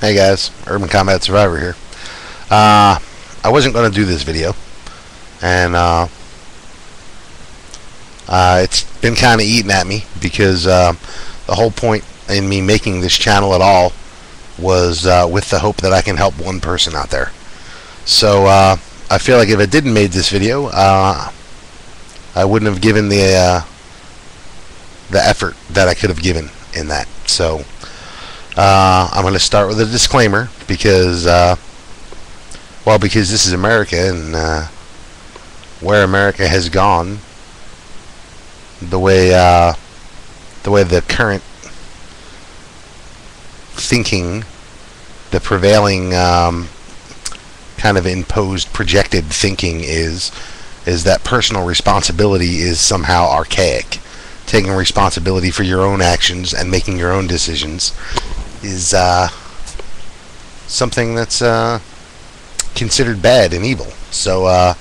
Hey guys, Urban Combat Survivor here. I wasn't going to do this video, and it's been kind of eating at me because the whole point in me making this channel at all was with the hope that I can help one person out there. So I feel like if I didn't made this video, I wouldn't have given the effort that I could have given in that. So I'm going to start with a disclaimer because, well, because this is America, and where America has gone, the way the current thinking, the prevailing kind of imposed projected thinking is that personal responsibility is somehow archaic. Taking responsibility for your own actions and making your own decisions is something that's considered bad and evil. So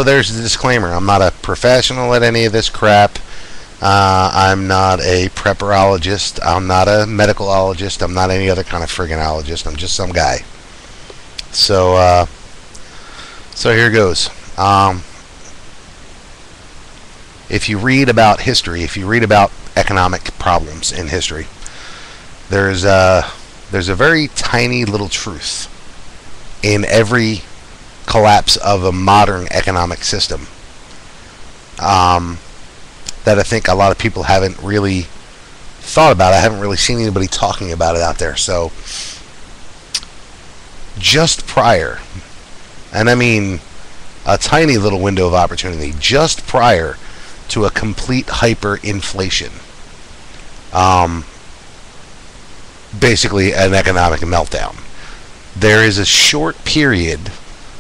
there's the disclaimer. I'm not a professional at any of this crap. I'm not a prepperologist. I'm not a medicalologist. I'm not any other kind of friggin'ologist. I'm just some guy. So here goes. If you read about history, if you read about economic problems in history, there's a very tiny little truth in every collapse of a modern economic system that I think a lot of people haven't really thought about. I haven't really seen anybody talking about it out there. So just prior, and I mean a tiny little window of opportunity, just prior to a complete hyperinflation, basically an economic meltdown, there is a short period,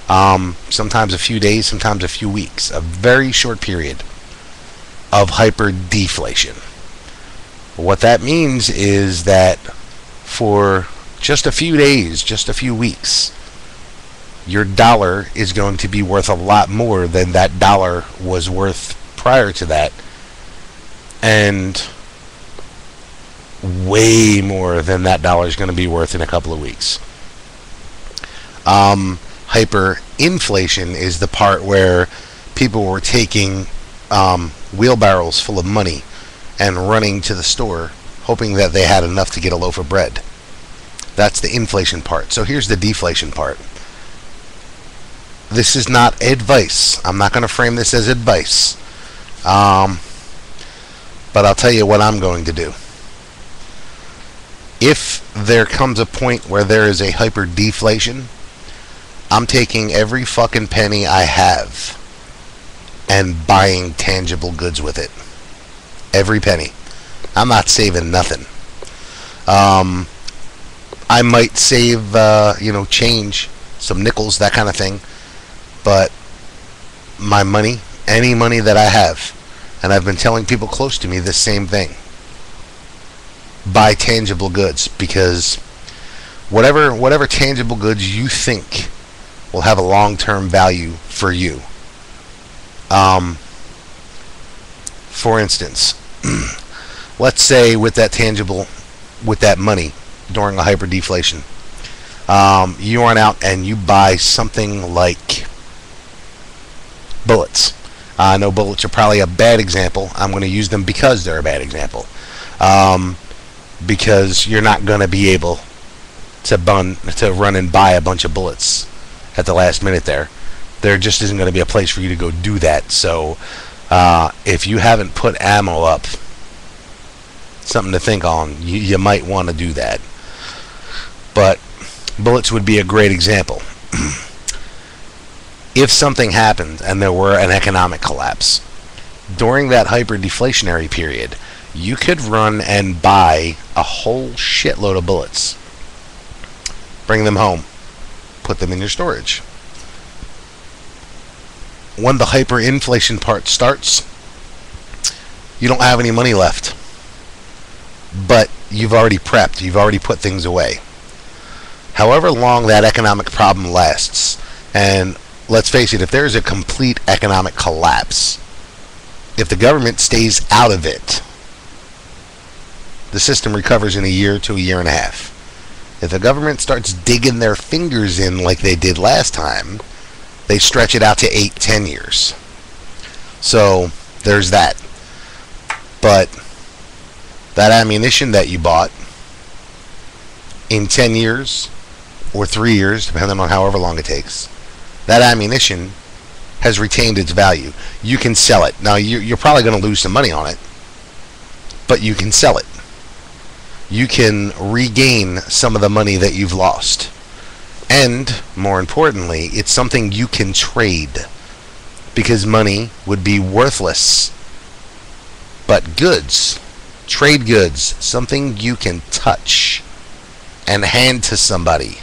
sometimes a few days, sometimes a few weeks, a very short period of hyperdeflation. What that means is that for just a few days, just a few weeks, your dollar is going to be worth a lot more than that dollar was worth prior to that, and way more than that dollar is going to be worth in a couple of weeks. Hyperinflation is the part where people were taking wheelbarrows full of money and running to the store hoping that they had enough to get a loaf of bread. That's the inflation part. So here's the deflation part. This is not advice. I'm not going to frame this as advice. But I'll tell you what I'm going to do. If there comes a point where there is a hyperdeflation, I'm taking every fucking penny I have and buying tangible goods with it. Every penny. I'm not saving nothing. I might save, change, some nickels, that kind of thing. But my money, any money that I have, and I've been telling people close to me the same thing, buy tangible goods, because whatever tangible goods you think will have a long-term value for you. For instance, let's say with that money during a hyperdeflation, you run out and you buy something like bullets. I know bullets are probably a bad example. I'm going to use them because they're a bad example. Because you're not going to be able to run and buy a bunch of bullets at the last minute there. There just isn't going to be a place for you to go do that. So if you haven't put ammo up, something to think on, you might want to do that. But bullets would be a great example. If something happened and there were an economic collapse, during that hyperdeflationary period, you could run and buy a whole shitload of bullets, bring them home, put them in your storage. When the hyperinflation part starts, you don't have any money left, but you've already prepped, you've already put things away. However long that economic problem lasts, and let's face it, if there's a complete economic collapse, if the government stays out of it, the system recovers in a year to a year and a half. If the government starts digging their fingers in like they did last time, they stretch it out to 8-10 years. So there's that. But that ammunition that you bought in 10 years or 3 years, depending on however long it takes, that ammunition has retained its value. You can sell it. Now, you're probably going to lose some money on it, but you can sell it. You can regain some of the money that you've lost. And, more importantly, it's something you can trade, because money would be worthless. But goods, trade goods, something you can touch and hand to somebody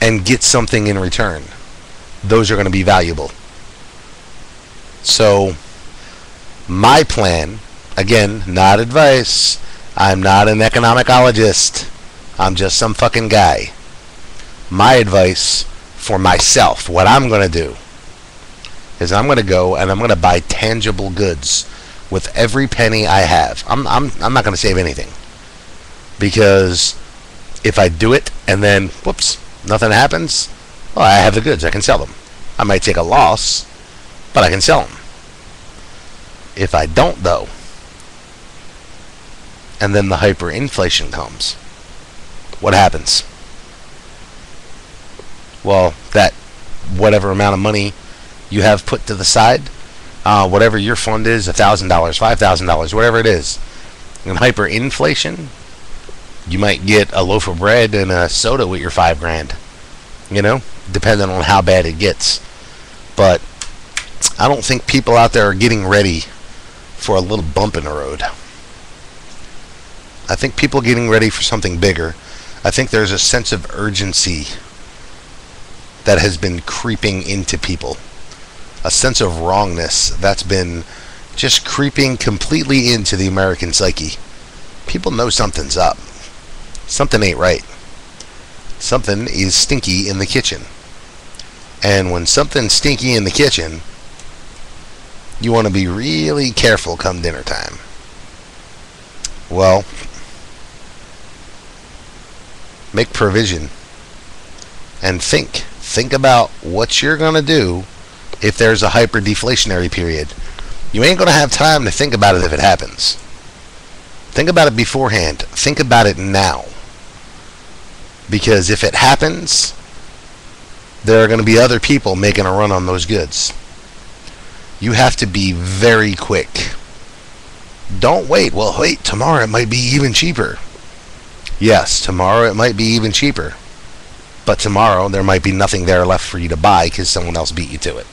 and get something in return, those are going to be valuable. So my plan, again, not advice, I'm not an economicologist, I'm just some fucking guy. My advice for myself, what I'm going to do is I'm going to go and I'm going to buy tangible goods with every penny I have. I'm not going to save anything, because if I do it and then whoops, nothing happens, well, I have the goods, I can sell them. I might take a loss, but I can sell them. If I don't, though, and then the hyperinflation comes, what happens? Well, that whatever amount of money you have put to the side, whatever your fund is, $1,000, $5,000, whatever it is, in hyperinflation, you might get a loaf of bread and a soda with your $5,000, you know, depending on how bad it gets. But I don't think people out there are getting ready for a little bump in the road. I think people are getting ready for something bigger. I think there's a sense of urgency that has been creeping into people. A sense of wrongness that's been just creeping completely into the American psyche. People know something's up. Something ain't right. Something is stinky in the kitchen. And when something's stinky in the kitchen, you want to be really careful come dinner time. Well, make provision and think. Think about what you're going to do if there's a hyper-deflationary period. You ain't going to have time to think about it if it happens. Think about it beforehand. Think about it now. Because if it happens, there are going to be other people making a run on those goods. You have to be very quick. Don't wait. Well, wait, tomorrow it might be even cheaper. Yes, tomorrow it might be even cheaper. But tomorrow there might be nothing there left for you to buy because someone else beat you to it.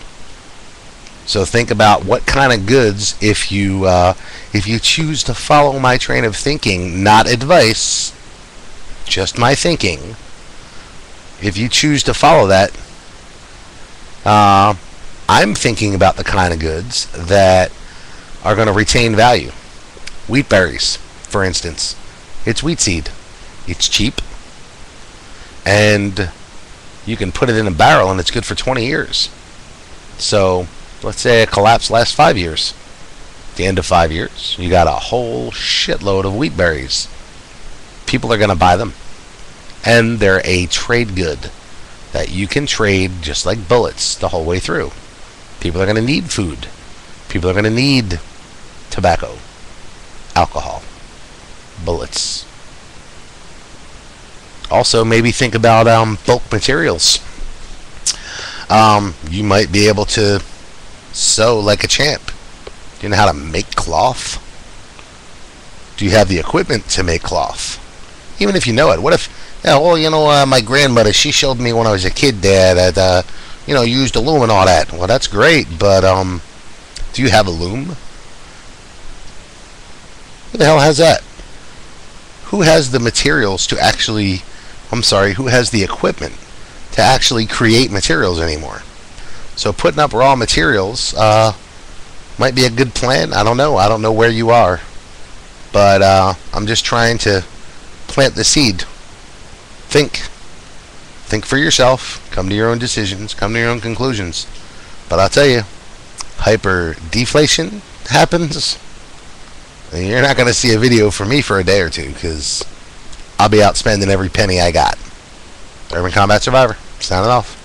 So think about what kind of goods, if you choose to follow my train of thinking, not advice, just my thinking. If you choose to follow that, I'm thinking about the kind of goods that are going to retain value. Wheat berries, for instance. It's wheat seed. It's cheap. And you can put it in a barrel and it's good for 20 years. So let's say a collapse lasts 5 years. At the end of 5 years, you got a whole shitload of wheat berries. People are going to buy them. And they're a trade good that you can trade just like bullets the whole way through. People are going to need food. People are going to need tobacco, alcohol, bullets. Also, maybe think about bulk materials. You might be able to sew like a champ. Do you know how to make cloth? Do you have the equipment to make cloth? Even if you know it. What if, my grandmother, she showed me when I was a kid there that, used a loom and all that. Well, that's great, but do you have a loom? Who the hell has that? Who has the materials to actually... who has the equipment to actually create materials anymore? So putting up raw materials might be a good plan. I don't know. I don't know where you are. But I'm just trying to plant the seed. Think. Think for yourself. Come to your own decisions. Come to your own conclusions. But I'll tell you, hyper deflation happens, and you're not going to see a video from me for a day or two, because I'll be out spending every penny I got. Urban Combat Survivor, signing off.